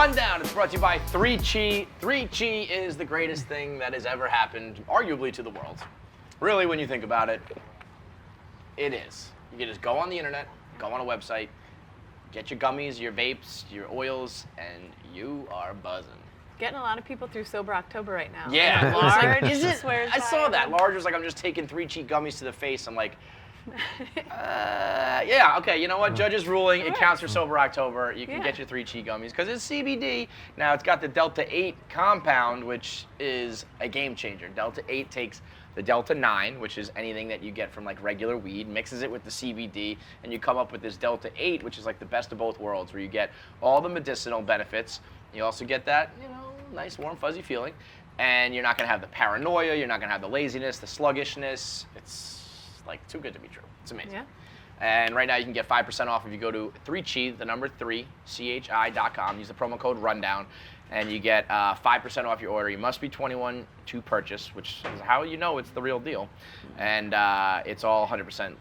Rundown is brought to you by 3Chi. 3Chi is the greatest thing that has ever happened, arguably, to the world. Really, when you think about it, it is. You can just go on the internet, go on a website, get your gummies, your vapes, your oils, and you are buzzing. Getting a lot of people through Sober October right now. Yeah. Large Is it? swears I by saw that. them. Large was like, I'm just taking 3Chi gummies to the face. I'm like, yeah, okay, you know what? Judge's ruling, it counts for Sober October. You can get your 3Chi gummies because it's CBD. Now, it's got the Delta 8 compound, which is a game changer. Delta 8 takes the Delta 9, which is anything that you get from like regular weed, mixes it with the CBD, and you come up with this Delta 8, which is like the best of both worlds, where you get all the medicinal benefits. You also get that, you know, nice, warm, fuzzy feeling. And you're not going to have the paranoia. You're not going to have the laziness, the sluggishness. It's like too good to be true. It's amazing. Yeah. And right now you can get 5% off if you go to 3Chi, the number 3, CHI.com. Use the promo code Rundown, and you get 5% off your order. You must be 21 to purchase, which is how you know it's the real deal. And it's all 100%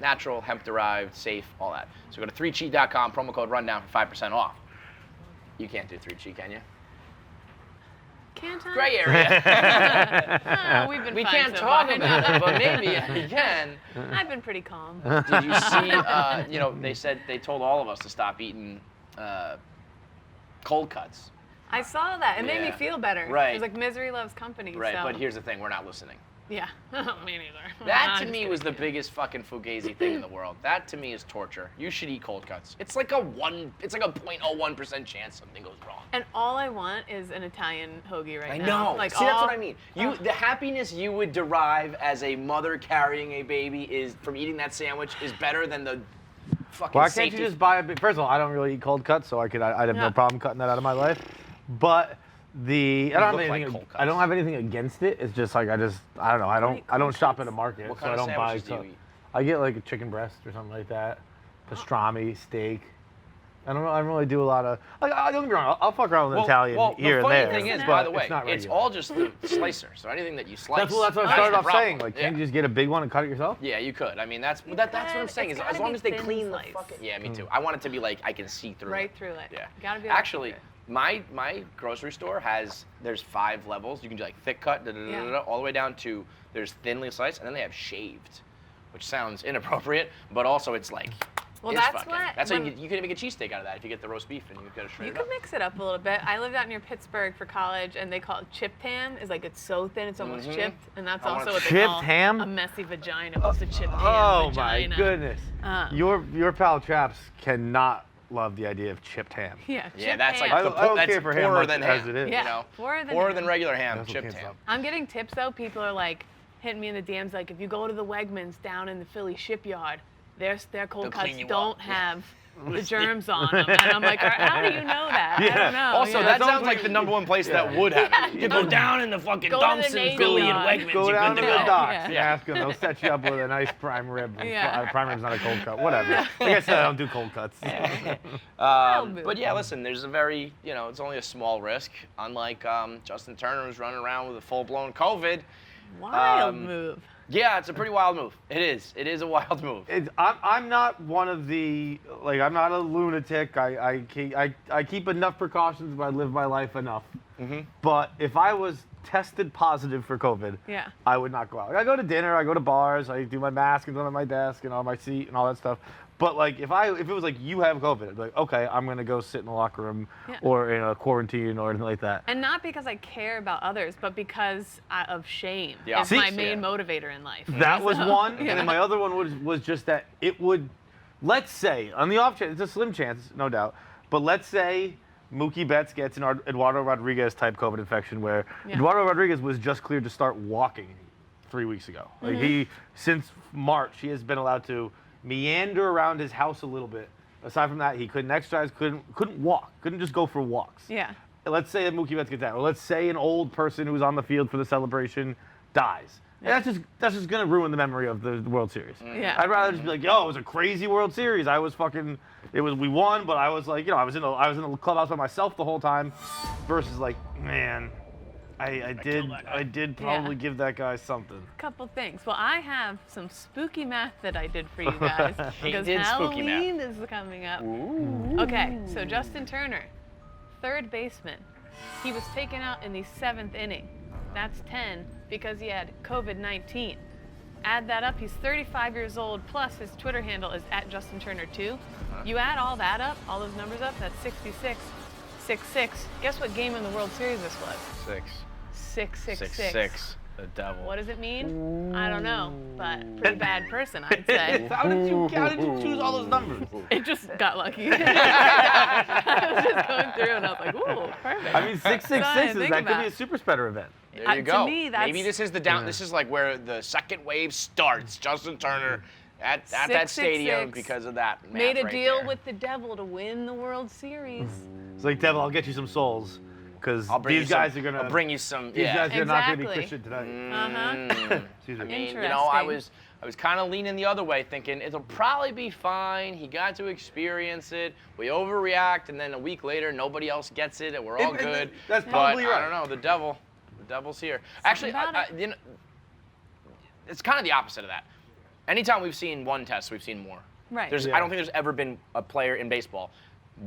natural, hemp-derived, safe, all that. So go to 3Chi.com, promo code Rundown for 5% off. You can't do 3Chi, can you? Can't I? Gray area. We've been We fine can't so talk far. about it, but maybe we can. I've been pretty calm. Did you see, you know, they told all of us to stop eating cold cuts. I saw that. It made me Yeah. feel better. Right. It was like misery loves company. Right, so. but here's the thing, we're not listening. Yeah. Me neither. That I'm to me just was the kidding. biggest fucking fugazi thing in the world. That to me is torture. You should eat cold cuts. It's like a 0.01% chance something goes wrong. And all I want is an Italian hoagie right I now. know. Like See, that's all- what I mean. The happiness you would derive as a mother carrying a baby is from eating that sandwich is better than the fucking Why can't safety. you just buy a big? First of all, I don't really eat cold cuts, so I'd have Yeah. no problem cutting that out of my life. But I don't have look like anything. cold I don't cuts. have anything against it. It's just like I don't know. I don't cold shop cuts? at a market, What so kind I of don't buy. sandwiches do you eat? I get like a chicken breast or something like that, pastrami, steak. I don't really do a lot of. Like, don't get me wrong. I'll fuck around with Italian here the and there. funny thing is, but by the way, it's, not it's regular. all just the slicer. So anything that you slice. That's what I that's started the off problem. saying. Like, can't Yeah. you just get a big one and cut it yourself? Yeah, you could. I mean, that's what I'm could. saying. It's Is as gotta long be as they thin clean slice. the fucking. Yeah, me too. I want it to be like I can see through. Right through it. Yeah. You gotta be able to Actually, see it. my grocery store there's 5 levels. You can do like thick cut, all the way down to there's thinly sliced, and then they have shaved, which sounds inappropriate, but also it's like. Well, it's that's fucking, what- That's how when- you can make a cheesesteak out of that if you get the roast beef and you get it shredded You up. can mix it up a little bit. I lived out near Pittsburgh for college, and they call it chipped ham. Is like it's so thin, it's almost chipped, and that's I want also what they chipped call ham? a messy vagina. What's a chipped ham Oh vagina? my goodness! Your pal Traps cannot love the idea of chipped ham. Yeah, Yeah, chipped that's like ham. the I don't that's care for ham poorer much than as ham. it is. Yeah, You know, poorer than ham. regular ham, That's what chipped can't ham. stop. I'm getting tips though. People are like hitting me in the DMs like, if you go to the Wegmans down in the Philly shipyard, their cold They'll cuts clean you don't up. Yeah. have the germs on them. And I'm like, how do you know that? I Yeah. don't know. Also, Yeah. that That's sounds almost like the number one place that would have it. You go down in the fucking Go to dumps the in Navy Philly and Yard. Wegmans. Go You're down good to to the go. docks Yeah. and ask them. They'll set you up with a nice prime rib. Yeah. Prime rib's not a cold cut. Whatever. Like I said, I don't do cold cuts. But yeah, listen, there's a very, it's only a small risk. Unlike Justin Turner, who's running around with a full-blown COVID. Wild move. Yeah, it's a pretty wild move. It is. It is a wild move. I'm not one of the I'm not a lunatic. I keep enough precautions, but I live my life enough. Mm-hmm. But if I was tested positive for COVID, Yeah. I would not go out. Like, I go to dinner, I go to bars, I do my mask and on my desk and on my seat and all that stuff. But like if it was like you have COVID, I'd be like, okay, I'm gonna go sit in the locker room or in a quarantine or anything like that. And not because I care about others, but because of shame. Yeah. It's See- my main motivator in life. That was So, one, yeah. and then my other one was just that it would, let's say, on the off chance, it's a slim chance, no doubt, but let's say Mookie Betts gets an Eduardo Rodriguez type COVID infection where Eduardo Rodriguez was just cleared to start walking 3 weeks ago. Like since March, he has been allowed to meander around his house a little bit. Aside from that, he couldn't exercise, couldn't walk, couldn't just go for walks. Yeah. Let's say that Mookie Betts gets that, or let's say an old person who was on the field for the celebration dies. And that's just gonna ruin the memory of the World Series. Yeah. I'd rather just be like, yo, it was a crazy World Series. We won, but I was like, I was in the clubhouse by myself the whole time, versus like, man, I did probably give that guy something. Couple things. Well, I have some spooky math that I did for you guys He because did spooky math. Halloween is coming up. Ooh. Okay, so Justin Turner, third baseman. He was taken out in the 7th inning. That's 10 because he had COVID-19. Add that up, he's 35 years old, plus his Twitter handle is @JustinTurner2. You add all that up, all those numbers up, that's 66, 6-6. Guess what game in the World Series this was? 6-6-6. 6-6. The devil. What does it mean? I don't know, but pretty bad person, I'd say. How did you choose all those numbers? It just got lucky. I was just going through and I was like, ooh, perfect. I mean, 666 think that could about be a super spreader event. There you to go. me, that's- Maybe this is the down. This is like where the second wave starts. Justin Turner at that stadium 666 because of that. math Made a right deal there. with the devil to win the World Series. It's like, Devil, I'll get you some souls, because I'll bring these you guys some, are gonna. I'll bring you some. These Yeah. guys are not gonna be Exactly. Christian tonight. Excuse I me. mean, you know, I Interesting. was kind of leaning the other way, thinking it'll probably be fine. He got to experience it. We overreact, and then a week later, nobody else gets it, and we're all good. That's but probably I right. don't know. The devil's here. Actually, about it. you know, it's kind of the opposite of that. Anytime we've seen one test, we've seen more. Right. I Yeah. don't think there's ever been a player in baseball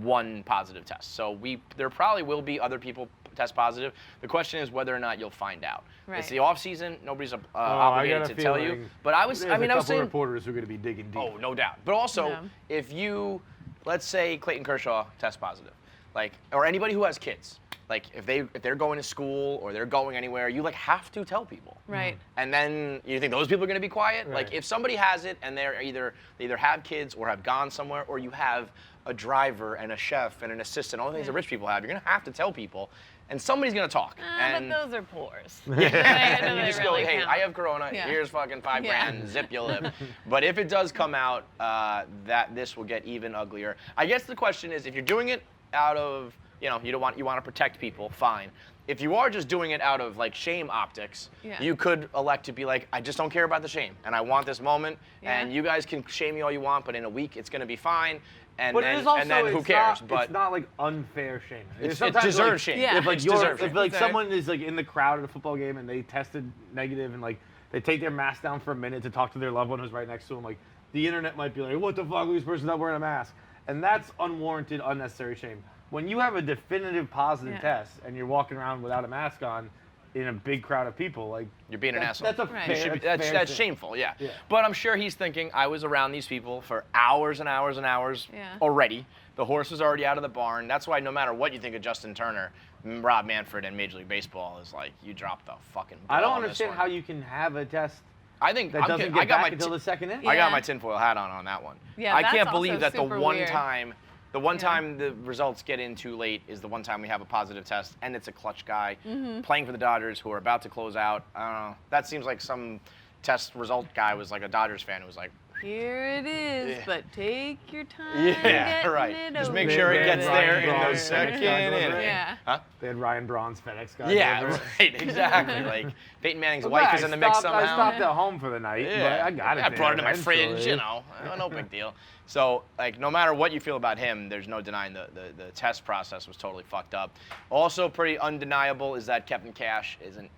one positive test. So there probably will be other people test positive. The question is whether or not you'll find out. Right. It's the off season. Nobody's I obligated got a to tell you. feeling But I was there's a couple saying, reporters who are gonna be digging deep. oh, no doubt. But also, Yeah. if you, let's say Clayton Kershaw tests positive, like, or anybody who has kids, like if they're going to school or they're going anywhere, you like have to tell people. Right. And then you think those people are going to be quiet? Right. Like if somebody has it and they either have kids or have gone somewhere, or you have a driver and a chef and an assistant, all the things that rich people have, you're going to have to tell people, and somebody's going to talk. and But those are pores. and you just go, hey, I have corona. Yeah. Here's fucking $5 Yeah. grand. Zip your lip. But if it does come out, that this will get even uglier. I guess the question is, if you're doing it out of, you want to protect people, fine. If you are just doing it out of like shame optics, Yeah. you could elect to be like, I just don't care about the shame, and I want this moment, and Yeah. you guys can shame me all you want, but in a week it's going to be fine. And But then, it is also, and then who it's cares? Not, but it's not like unfair shame. it's Sometimes, deserved like, shame. Yeah. If like It's you're, deserved if shame. like Sorry. someone is like in the crowd at a football game and they tested negative and like they take their mask down for a minute to talk to their loved one who's right next to them, like the internet might be like, what the fuck, this person's not wearing a mask, and that's unwarranted, unnecessary shame. When you have a definitive positive Yeah. test and you're walking around without a mask on in a big crowd of people, like You're being an asshole. That's a Right. fair, You should be- that's fair that's shame. shameful, yeah. Yeah. But I'm sure he's thinking, I was around these people for hours and hours and hours Yeah. already. The horse was already out of the barn. That's why no matter what you think of Justin Turner, Rob Manfred and Major League Baseball is like, you dropped the fucking ball I don't on this understand one. how you can have a test I think that I'm doesn't kid- get I got back my until ti- the second inning. I got Yeah. my tinfoil hat on that one. Yeah, I that's can't also believe that the super one weird. time the results get in too late is the one time we have a positive test, and it's a clutch guy playing for the Dodgers who are about to close out. I don't know. That seems like some test result guy was like a Dodgers fan who was like, Here it is, Yeah. but take your time. yeah, getting right. It Just over make sure it gets with. there in Ryan the Braun, second FedEx guy inning. Yeah. Huh? They had Ryan Braun's FedEx guy. Yeah, over. right, exactly. Like Peyton Manning's Well, wife I is in the mix stopped- I somehow. stopped at home for the night, but I got it. I brought it to there my fridge, eventually. you know, no big deal. So, like, no matter what you feel about him, there's no denying the test process was totally fucked up. Also, pretty undeniable is that Kevin Cash is an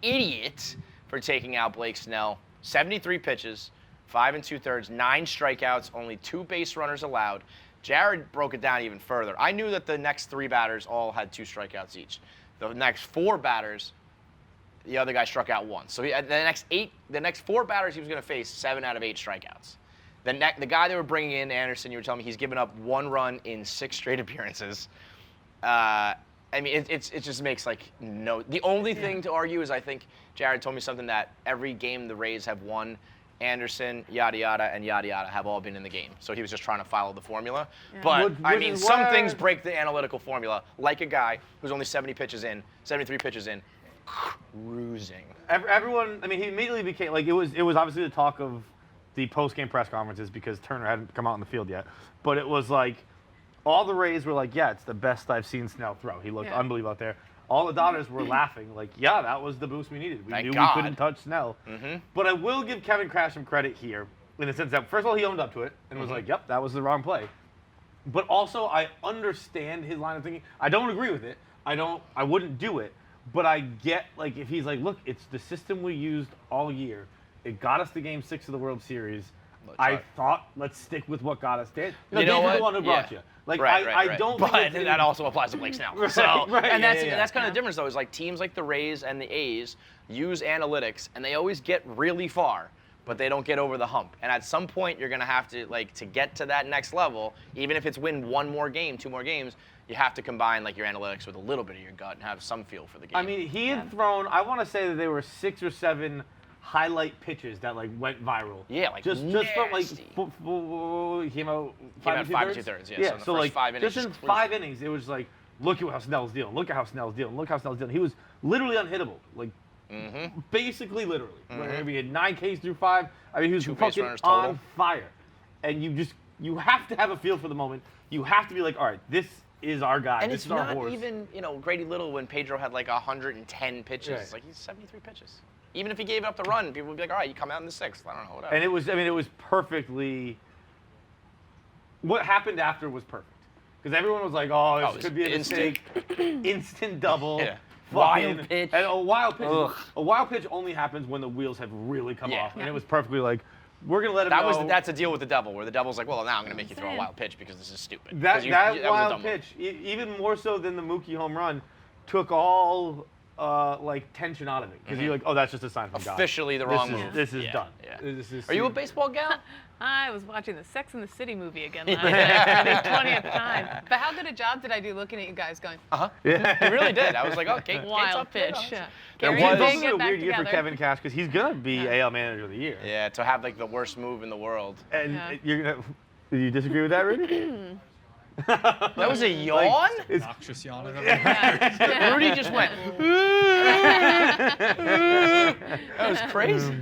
idiot for taking out Blake Snell. 73 pitches, 5 2/3, 9 strikeouts, only 2 base runners allowed. Jared broke it down even further. I knew that the next 3 batters all had 2 strikeouts each. The next 4 batters, the other guy struck out once. So the next 4 batters he was going to face, 7 out of 8 strikeouts. The guy they were bringing in, Anderson, you were telling me he's given up 1 run in 6 straight appearances. I mean, it just makes like no. The only thing to argue is I think Jared told me something that every game the Rays have won, Anderson, yada yada, and yada yada have all been in the game. So he was just trying to follow the formula. But I Which mean, is some where- things break the analytical formula. Like a guy who's only 73 pitches in, cruising. Everyone, I mean, he immediately became like it was obviously the talk of the post-game press conferences because Turner hadn't come out in the field yet. But it was like all the Rays were like, yeah, it's the best I've seen Snell throw. He looked Yeah. unbelievable out there. All the Dodgers were laughing like, yeah, that was the boost we needed. We Thank knew God. we couldn't touch Snell. But I will give Kevin Cash some credit here in the sense that first of all he owned up to it and was like, yep, that was the wrong play. But also I understand his line of thinking. I don't agree with it. I wouldn't do it. But I get like if he's like, look, it's the system we used all year. It got us to Game 6 of the World Series. I thought, let's stick with what got us there. You know what? The one who brought you. Like, right. I don't But think that also applies to Blake Snell. Right, So, right, and that's yeah. that's kind of the difference, though, is like teams like the Rays and the A's use analytics, and they always get really far, but they don't get over the hump. And at some point, you're going to have to, like, to get to that next level, even if it's win one more game, two more games, you have to combine, like, your analytics with a little bit of your gut and have some feel for the game. I mean, he had thrown, I want to say that there were 6 or 7 highlight pitches that, like, went viral. Yeah, like, just from, like, he came out 5 2/3, yeah. So, the like, first 5 innings, just in 5 innings, it was like, look at how Snell's dealing, look at how Snell's dealing, look how Snell's dealing. He was literally unhittable, like, basically literally. Where he had 9 Ks through 5. I mean, he was fucking on fire. And you have to have a feel for the moment. You have to be like, all right, this is our guy. And this it's is our not horse. even, Grady Little when Pedro had like 110 pitches. Right. It's like he's 73 pitches. Even if he gave up the run, people would be like, all right, you come out in the 6th. I don't know, whatever. And it was perfectly. What happened after was perfect. Because everyone was like, oh, this could be a mistake. Instant double. Yeah. Wild pitch. And a wild pitch. Ugh. A wild pitch only happens when the wheels have really come off. Yeah. And it was perfectly like, we're going to let him go. That's a deal with the devil, where the devil's like, well, now I'm going to make you throw a wild pitch because this is stupid. That was a dumb wild one. pitch, even more so than the Mookie home run, took all like tension out of it. Because you're like, oh, that's just a sign from God. Officially the wrong move. This is Yeah, done. yeah. This is Are you a baseball gal? I was watching the Sex and the City movie again last night for the 20th time. But how good a job did I do looking at you guys going, Yeah. You really did. I was like, oh, Kate's wild up there. pitch. Yeah. There Gary was and Jay also get a back weird year for together. Kevin Cash because he's gonna be AL Manager of the Year. Yeah, to have like the worst move in the world. And Yeah. you're gonna. Do you disagree with that, Rudy? That was a yawn? It's, Noxious yawn. Rudy just went. That was crazy.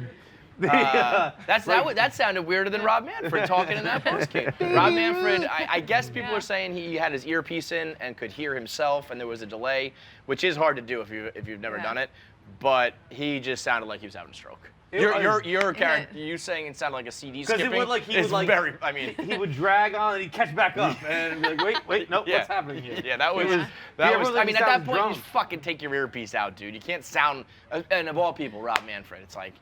That sounded weirder than Rob Manfred talking in that postgame. Rob Manfred, I guess people are saying he had his earpiece in and could hear himself, and there was a delay, which is hard to do if you've never done it. But he just sounded like he was having a stroke. Your character, you saying it sounded like a CD skipping. he would drag on and he'd catch back up and be like, wait, nope, what's happening here? Yeah, that was. I mean, at that point, you just fucking take your earpiece out, dude. You can't sound. And of all people, Rob Manfred, it's like,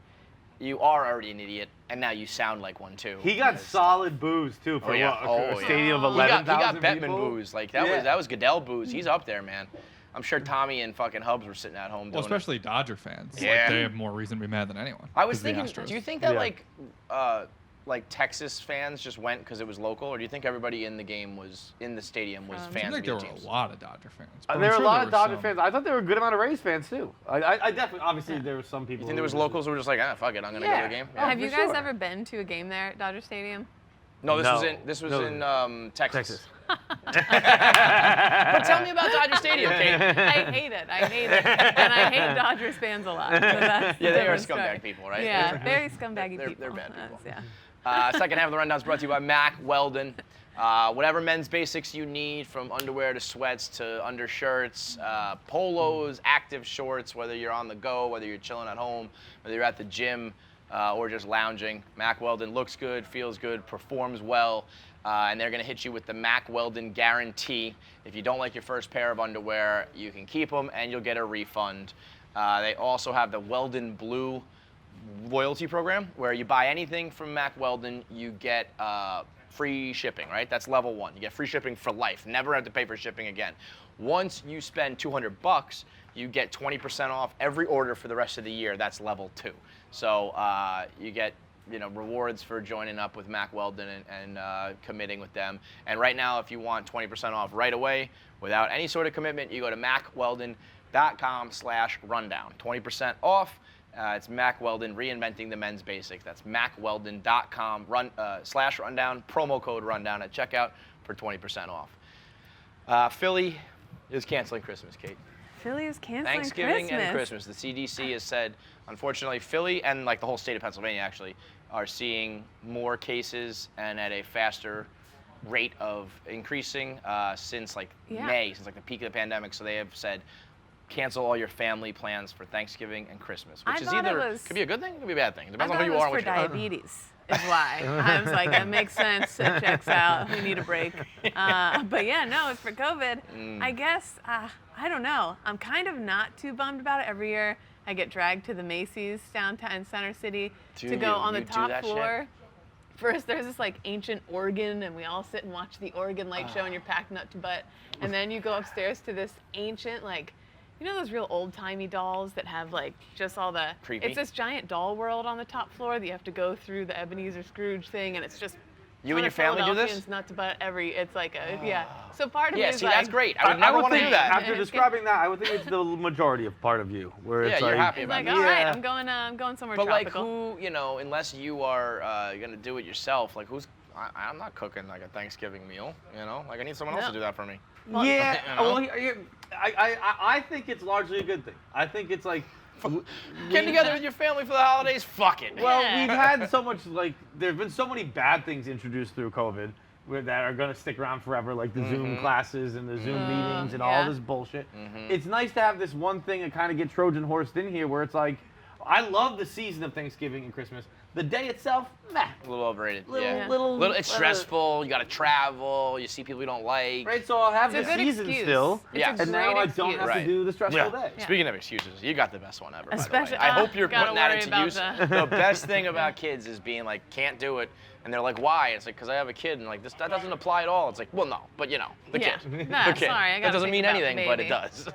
you are already an idiot, and now you sound like one too. He got solid booze too for a stadium of 11,000 He got Bettman people. booze. Like that was Goodell booze. He's up there, man. I'm sure Tommy and fucking Hubs were sitting at home doing especially Dodger fans. Yeah. Like, they have more reason to be mad than anyone. I was 'cause of the thinking, Astros. do you think that like Texas fans just went because it was local, or do you think everybody in the game was in the stadium was I fans think of there the were teams? a lot of Dodger fans. but I'm There were a sure lot of Dodger some. fans. I thought there were a good amount of Rays fans too. I definitely, obviously, there were some people. You think there was locals who were just like, fuck it, I'm gonna go to a game? Yeah. Have you for guys sure. ever been to a game there at Dodger Stadium? No, No. this was in Texas. But Texas. tell me about Dodger Stadium, Kate. I hate it. And I hate Dodgers fans a lot. So that's Yeah, the they are different scumbag story. people, right? Yeah, very scumbaggy They're people. bad people. That's- Second half of the rundown is brought to you by Mack Weldon. Whatever men's basics you need, from underwear to sweats to undershirts, polos, active shorts, whether you're on the go, whether you're chilling at home, whether you're at the gym or just lounging. Mack Weldon looks good, feels good, performs well, and they're going to hit you with the Mack Weldon guarantee. If you don't like your first pair of underwear, you can keep them and you'll get a refund. They also have the Weldon Blue loyalty program, where you buy anything from Mack Weldon, you get free shipping, right? That's level 1. You get free shipping for life. Never have to pay for shipping again. Once you spend $200, you get 20% off every order for the rest of the year. That's level 2. So you get rewards for joining up with Mack Weldon and committing with them. And right now, if you want 20% off right away without any sort of commitment, you go to mackweldon.com/rundown. 20% off. It's Mack Weldon, reinventing the men's basics. That's mackweldon.com/rundown. Promo code rundown at checkout for 20% off. Philly is canceling Christmas, Kate. Philly is canceling Thanksgiving Christmas. and Christmas. The CDC has said, unfortunately, Philly and like the whole state of Pennsylvania actually are seeing more cases and at a faster rate of increasing since like May, since like the peak of the pandemic. So they have said, cancel all your family plans for Thanksgiving and Christmas, which is either could be a good thing, could be a bad thing. It depends on who you are and for what you're diabetes is why. I was like, that makes sense. It checks out. We need a break. But yeah, no, it's for COVID. I guess, I don't know. I'm kind of not too bummed about it. Every year I get dragged to the Macy's downtown in Center City to go on the top floor First, there's this like ancient organ, and we all sit and watch the organ light show, and you're packed nut to butt. And then you go upstairs to this ancient, like, you know those real old-timey dolls that have like just all the. Creepy. It's this giant doll world on the top floor that you have to go through the Ebenezer Scrooge thing, and it's just. You and your family do this? Philadelphians nut to butt it's like a yeah. So part of Yeah, me is see, like. that's great. I would never want to do that. After describing that, I would think it's the majority of part of you, where it's Yeah, you're like, happy It's about like, it. all right, Yeah. I'm going somewhere But like, tropical. who, you know, unless you are gonna do it yourself, like who's? I'm not cooking like a Thanksgiving meal. You know, like I need someone else No. to do that for me. Yeah, You know? well, I think it's largely a good thing. I think it's like Get together with your family for the holidays. Fuck it. Well, Yeah. we've had so much there's been so many bad things introduced through COVID that are going to stick around forever, like the Zoom classes and the Zoom meetings and all yeah. this bullshit. It's nice to have this one thing that kind of get Trojan horsed in here, where it's like, I love the season of Thanksgiving and Christmas. The day itself, meh. A little overrated. Little, yeah. It's stressful. You got to travel. You see people you don't like. Right, so I'll have It's a the good season excuse. still, It's Yeah. a and now great I don't have excuse. to do the stressful day. Yeah. Speaking of excuses, you got the best one ever. Especially- by the way. I hope you're gotta putting that worry into about use. the- The best thing about kids is being like, can't do it, and they're like, why? It's like, because I have a kid, and like that doesn't apply at all. It's like, well, no, but you know, the Yeah. kid, Nah, the kid. sorry, I that gotta doesn't think mean about the anything, but it baby. does.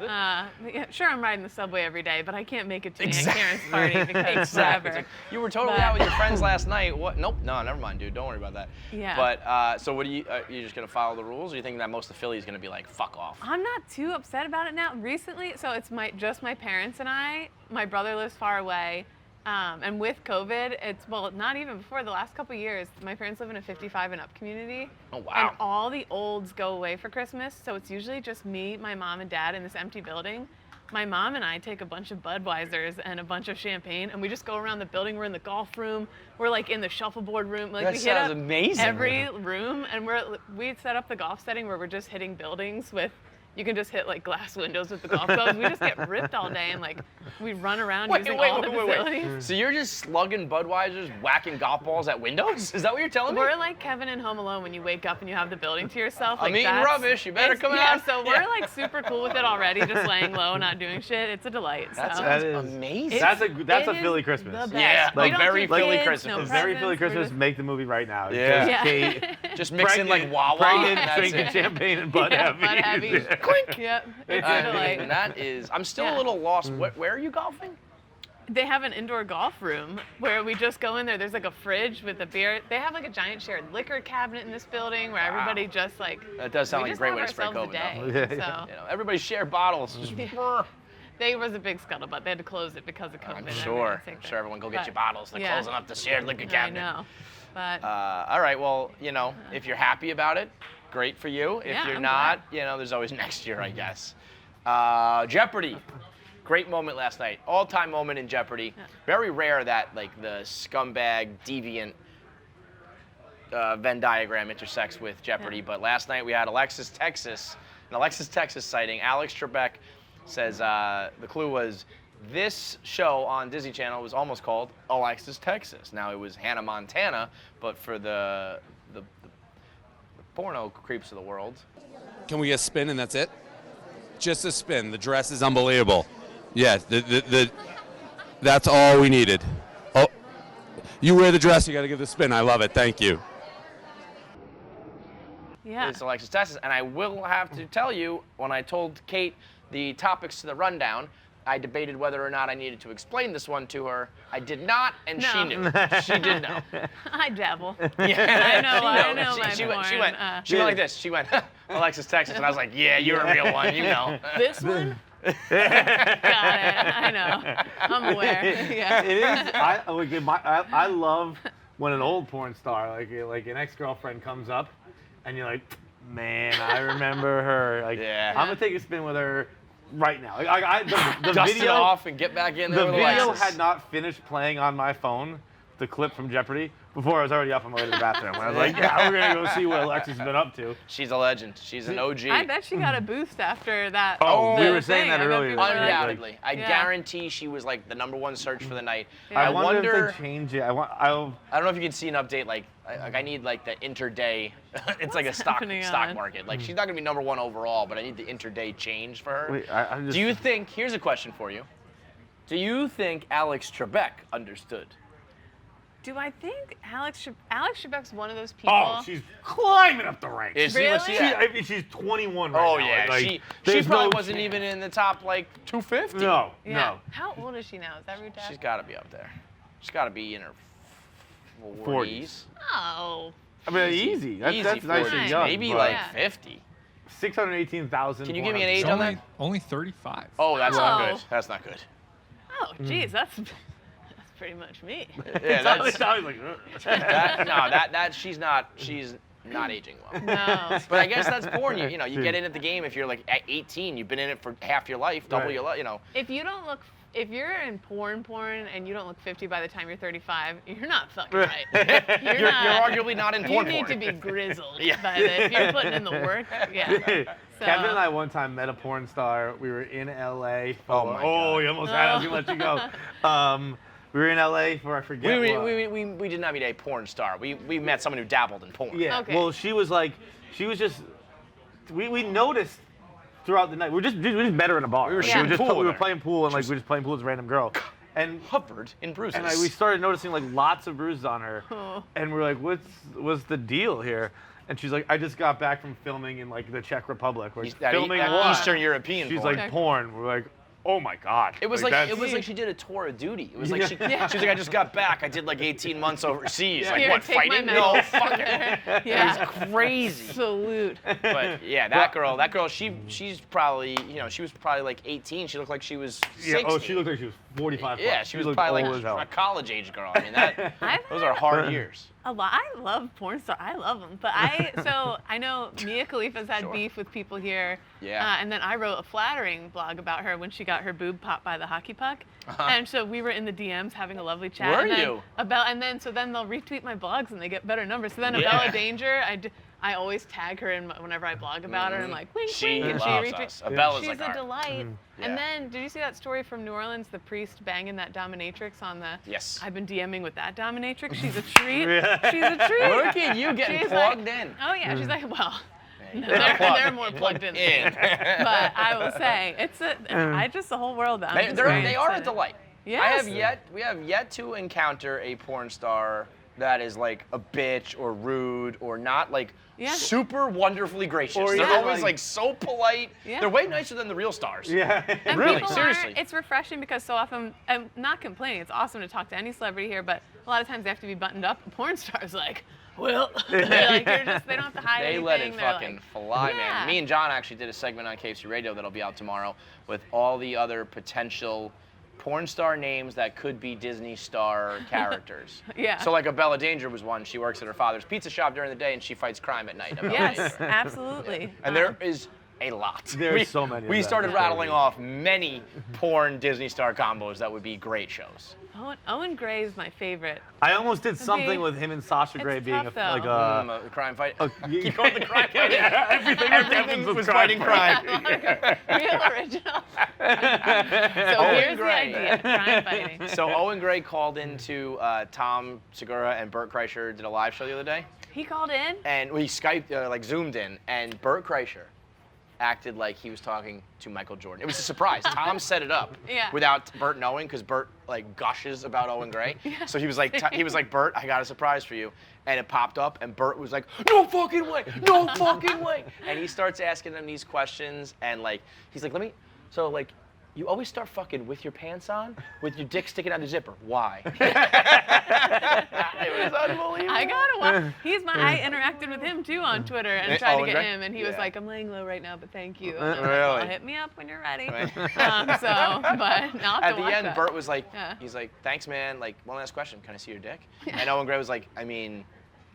Yeah, sure, I'm riding the subway every day, but I can't make it to Exactly. Aunt Karen's party because Exactly. whatever. It's like, you were totally But- out with your friends last night. What? Nope. No, never mind, dude. Don't worry about that. Yeah. But so what do you? You're just gonna follow the rules, or you think that most of Philly is gonna be like, fuck off? I'm not too upset about it now. Recently, so it's just my parents and I. My brother lives far away. And with COVID, not even before the last couple years, my parents live in a 55 and up community. Oh, wow. And all the olds go away for Christmas, so it's usually just me, my mom, and dad in this empty building. My mom and I take a bunch of Budweisers and a bunch of champagne, and we just go around the building. We're in the golf room. We're like in the shuffleboard room. Like That we hit sounds up amazing. every room, and we set up the golf setting where we're just hitting buildings with. You can just hit like glass windows with the golf clubs. We just get ripped all day, and like we run around using all the facilities. So you're just slugging Budweisers, whacking golf balls at windows? Is that what you're telling me? We're like Kevin in Home Alone when you wake up and you have the building to yourself. I'm Like eating rubbish, you better come yeah, out. so Yeah. we're like super cool with it already, just laying low, not doing shit. It's a delight. That so. sounds That is- amazing. That's a It Philly is Christmas. The best. Yeah, We like don't very do Philly kids, Christmas. No It's very Philly presents, we're Christmas. just- Make the movie right now. Yeah. Just Yeah. Kate, Just mixing like Wawa. pregnant, and that's drinking it. champagne and Bud Yeah, Heavy. Bud Heavy. Clink. Yep, it's I a delight. mean, that is. I'm still Yeah. a little lost. Where are you golfing? They have an indoor golf room where we just go in there. There's like a fridge with a beer. They have like a giant shared liquor cabinet in this building where everybody just like. That does sound we like a just great have way to spread ourselves COVID. a day. though. Yeah, So You know, everybody share bottles. Just, there was a big scuttlebutt. They had to close it because of COVID. I'm and sure. everything. I'm sure everyone go get But- your bottles. They're yeah. closing up the shared liquor cabinet. I know, but All right. Well, you know, if you're happy about it, great for you. If Yeah, you're I'm not, you know, there's always next year, I guess. Jeopardy. Great moment last night. All-time moment in Jeopardy. Very rare that like the scumbag, deviant Venn diagram intersects with Jeopardy. Yeah. But last night we had Alexis Texas, an Alexis Texas sighting. Alex Trebek says the clue was this show on Disney Channel was almost called Alexis Texas. Now it was Hannah Montana, but for the porno creeps of the world. Can we get a spin and that's it? Just a spin. The dress is unbelievable. Yeah, that's all we needed. Oh, you wear the dress, you got to give the spin. I love it. Thank you. yeah. It's Alexis Texas, and I will have to tell you, when I told Kate the topics to the rundown, I debated whether or not I needed to explain this one to her. I did not, and she No. knew. She did know. I dabble. Yeah, I know, I know my She went porn, like this. She went, Alexis Texas, and I was like, yeah, you're a real one, you know. This one? Got it. I know. I'm aware. Yeah. It is. I love when an old porn star, like an ex-girlfriend, comes up, and you're like, man, I remember her. Like, Yeah. I'm gonna take a spin with her right now. The Dust video it off and get back in there The with video Alexis. had not finished playing on my phone, the clip from Jeopardy, before I was already up on my way to the bathroom. I was like, yeah, we're gonna go see what Alexis has been up to. She's a legend. She's an OG. I bet she got a boost after that. Oh, the we were saying thing. that I bet earlier. people were like, Undoubtedly. I Yeah. guarantee she was like the #1 search for the night. Yeah. I I wonder wonder if they change it. I don't know if you can see an update. Like I need like the interday. It's like a stock happening on? market. Like she's not gonna be #1 overall, but I need the interday change for her. Wait, I'm just. Do you think? Here's a question for you. Do you think Alex Trebek understood? Do I think Alex Trebek's one of those people? Oh, she's climbing up the ranks. Is Really? what's she at? I mean, she's 21 right now. Oh yeah, Like, she there's probably no wasn't chance. even in the top like 250. No, Yeah. no. How old is she now? Is that rude to ask? She's got to be up there. She's got to be in her 40s. 40s. Oh. I mean, easy. That's nice 40s, and young. Maybe but like Yeah. 50. 618,000. Can you give me an age It's on only, that? only 35. Oh, that's not Oh. good. That's not good. Oh, geez, that's pretty much me. Yeah, that's like, she's not aging well. No. But I guess that's porn. You know, you get in at the game if you're like at 18, you've been in it for half your life, double Right. your life. You know. If you're in porn and you don't look 50 by the time you're 35, you're not fucking right. You're arguably not in You porn. need to be grizzled. Yeah. If you're putting in the work, yeah. So, Kevin and I one time met a porn star. We were in LA. Oh, my God. you almost had us. We let you go. We were in LA for I forget what. We did not meet a porn star. We met someone who dabbled in porn. Yeah. Okay. Well, she was just. We noticed throughout the night. We just met her in a bar. We were Like, shooting pool we with were her. playing pool and like we were just playing pool with this random girl. And Covered in bruises. And we started noticing like lots of bruises on her, Oh. and we're like, "What's the deal here?" And she's like, "I just got back from filming in like the Czech Republic." We're like, filming that what? Eastern European She's porn. like, "Porn." We're like, "Oh my God!" It was that's- like she did a tour of duty. It was like she Yeah. was like, I just got back. I did like 18 months overseas. Yeah. Like Here, what, take my fighting? medal. No, fucking. Yeah. It was crazy. Salute. But yeah, that girl, she's probably, she was probably like 18. She looked like she was 60. Yeah. Oh, she looked like she was 45. Yeah, plus. she was looked probably old as hell. like a college age girl. I mean, I've those are hard years. A lot. I love porn stars. I love them. But I know Mia Khalifa's had Sure. beef with people here. Yeah. And then I wrote a flattering blog about her when she got her boob popped by the hockey puck. And so we were in the DMs having a lovely chat. Were and then you? So then they'll retweet my blogs and they get better numbers. So then Yeah. Abella Danger, I always tag her whenever I blog about her and like wink She wink and loves she retweets. us. Abella's She's like a our. delight. Yeah. And then, did you see that story from New Orleans? The priest banging that dominatrix on the. Yes. I've been DMing with that dominatrix. She's a treat. She's a treat. Look at you getting She's plugged like, in. Oh yeah, she's like, well, Yeah, they're more plugged in. But I will say, it's the whole world. That I'm just very They are a excited. delight. Yes. We have yet to encounter a porn star that is like a bitch or rude or not like Yeah. super wonderfully gracious. Or They're even, always like- like so polite. Yeah. They're way nicer than the real stars. Yeah. And Really, people seriously. it's refreshing because so often, I'm not complaining, it's awesome to talk to any celebrity here, but a lot of times they have to be buttoned up. Porn stars like, well, they're like, they don't have to hide They anything. let it They're fucking like, fly, Yeah. man. Me and John actually did a segment on KFC Radio that'll be out tomorrow with all the other potential porn star names that could be Disney star characters. Yeah. So like Abella Danger was one. She works at her father's pizza shop during the day and she fights crime at night. Abella Yes, Danger. absolutely. And there is a lot. There's so many of We them. started Yeah. rattling off many porn Disney star combos that would be great shows. Owen Gray is my favorite. I almost did something Okay. with him and Sasha It's Grey being tough, like though. a. Crime fight. you- Keep going with the crime fighting. Everything Everything was fighting crime. Real original. So Owen here's the Gray. idea, crime fighting. So Owen Gray called into Tom Segura and Bert Kreischer did a live show the other day, He called in. and we Skyped, like zoomed in, and Bert Kreischer acted like he was talking to Michael Jordan. It was a surprise. Tom set it up Yeah. without Bert knowing, because Bert like gushes about Owen Gray. So he was like, Bert, I got a surprise for you. And it popped up, and Bert was like, no fucking way, no fucking way. And he starts asking them these questions, and like, he's like, you always start fucking with your pants on, with your dick sticking out the zipper. Why? It was unbelievable. I gotta watch. I interacted with him too on Twitter and tried to Owen get Gray? him, and he was Yeah. like, "I'm laying low right now, but thank you." And I'm like, Really? well, hit me up when you're ready. Right. But I'll have At to the watch end, that. Bert was like, Yeah. he's like, thanks, man. Like, one last question. Can I see your dick? And Owen Gray was like, I mean,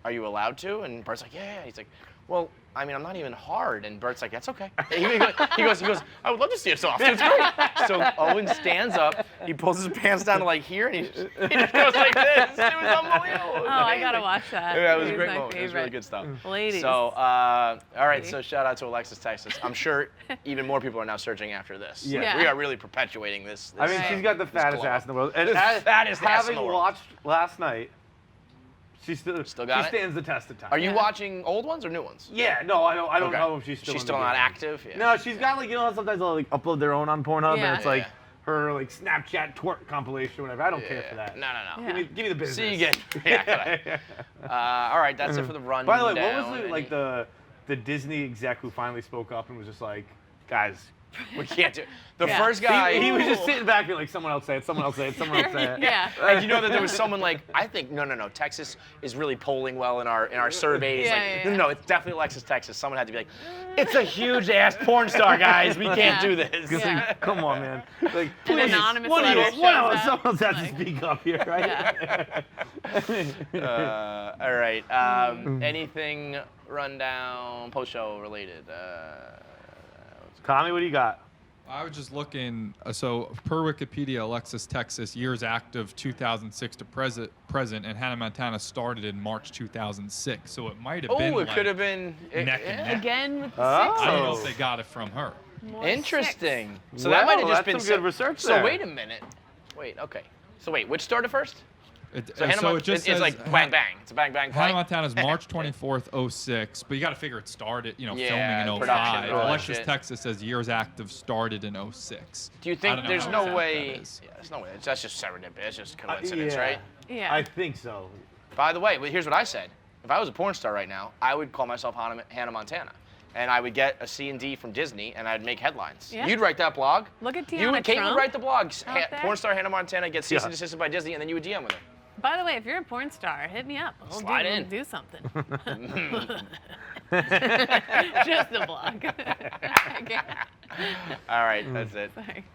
are you allowed to? And Bert's like, yeah. He's like, well, I mean, I'm not even hard. And Bert's like, that's okay. He goes, I would love to see it soft. It's great. So Owen stands up. He pulls his pants down to like here, and he just goes like this. It was unbelievable. It was I gotta amazing. watch that. Yeah, it was a He's great my moment. It was really favorite. good stuff. Ladies. So, all right. See? So shout out to Alexis Texas. I'm sure even more people are now searching after this. Yeah. Yeah. We are really perpetuating this. I mean, Right. she's got the fattest glow. ass in the world. And The fattest ass in having the world. watched last night, she still got she it? stands the test of time. Are you Yeah. watching old ones or new ones? Yeah, no, I don't Okay. know if she's still. She's in still the not game. active. Yeah. No, she's got like sometimes they'll like upload their own on Pornhub, Yeah. and it's like Yeah. her like Snapchat twerk compilation or whatever. I don't care for that. No. Yeah. Give me the business. See you again. Yeah. All right, that's it for the rundown. By the way, what was like the Disney exec who finally spoke up and was just like, guys, We can't do it. The Yeah. first guy. he was just sitting back and like, someone else say it, someone else say it, someone else say it. Yeah. Like, you know that there was someone like, I think no, Texas is really polling well in our surveys. Yeah, No, it's definitely Alexis Texas. Someone had to be like, it's a huge ass porn star, guys. We can't do this. Yeah. Come on, man. Like, An please, anonymous one of letter you, one of shows us, up. someone else has to Like- speak up here, right? All right. Anything rundown post show related? Tommy, what do you got? I was just looking. So per Wikipedia, Alexis Texas years active 2006 to present, and Hannah Montana started in March 2006. So it might have been. Oh, it like could have been neck and neck. Again with the Oh. I don't know sixes. if they got it from her. More Interesting. six. So that might have Well, just that's been some good research So there. wait a minute. Wait. Okay. So wait, which started first? So, So it just it's says like bang bang. It's a bang bang Hannah fight. Montana's March 24th, 06, but you got to figure it started, Yeah, filming in production 05. and all that Alexis shit. Texas says years active started in 06. Do you I think don't know there's how no exact way? that is. Yeah, there's no way. That's just serendipity. That's just coincidence, Yeah. right? Yeah. I think so. By the way, here's what I said. If I was a porn star right now, I would call myself Hannah Montana. And I would get a C&D from Disney, and I'd make headlines. Yeah. You'd write that blog. Look at Kate Tiana would Trump write the blog. out there. Porn star Hannah Montana gets cease Yeah. and desisted by Disney, and then you would DM with her. By the way, if you're a porn star, hit me up. Slide in. Do something. Just a blog. Okay. All right, that's it. Sorry.